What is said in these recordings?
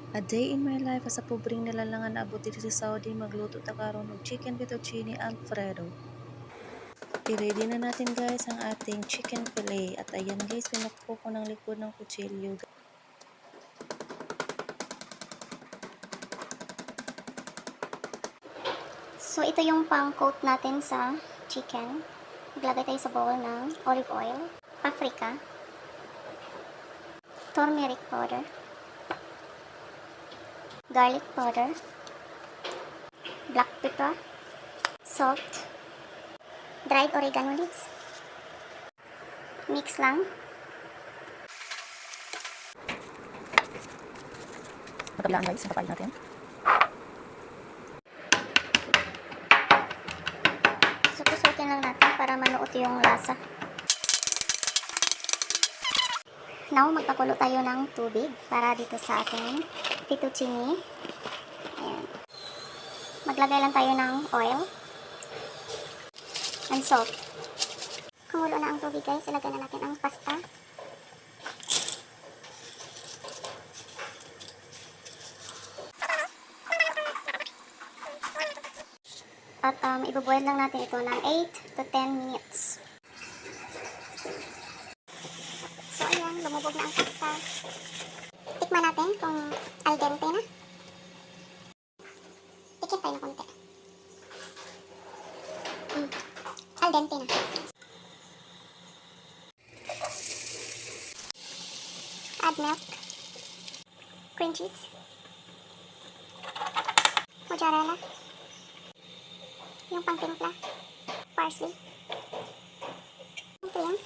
A day in my life as a pobreng nilalangan na abot dito sa Saudi, magluto ta karon og chicken fettuccine alfredo. I-ready na natin guys ang ating chicken fillet at ayan guys, pinakpo ko ng likod ng kutsilyo. So, ito yung pang-coat natin sa chicken. Maglagay tayo sa bowl ng olive oil, paprika, turmeric powder, garlic powder, black pepper, salt, dried oregano leaves. Mix lang. Magkabilaan guys, ang papalit natin. Sukusukin lang natin para manuot yung lasa. Now, magpakulo tayo ng tubig para dito sa ating fettuccine. Ayan. Maglagay lang tayo ng oil and salt. Kumulo na ang tubig guys, ilagay na natin ang pasta. At iboboil lang natin ito ng 8 to 10 minutes. So ayan, lumubog na ang pasta. Tikman natin kung al dente na. Tikit tayo na konti. Al dente na. Add milk, cream cheese, mozzarella, yung pangtimpla, parsley. Ito yan.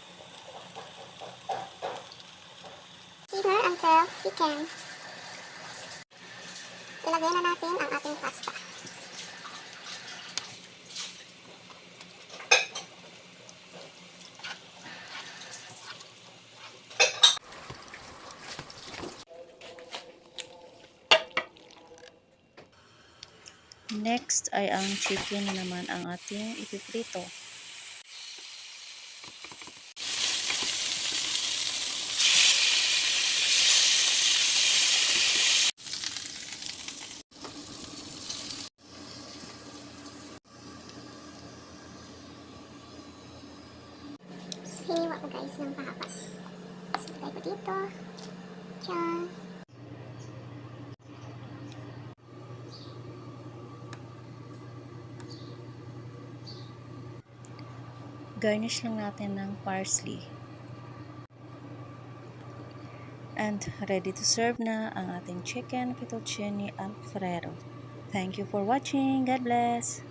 Simmer until thicken. Ilagay na natin ang ating pasta. Next ay ang chicken naman ang ating ipiprito. So, hiniwa ko guys ng pahaba. So, ilagay ko dito. Diyan. Garnish lang natin ng parsley. And ready to serve na ang ating chicken fettuccine alfredo. Thank you for watching. God bless!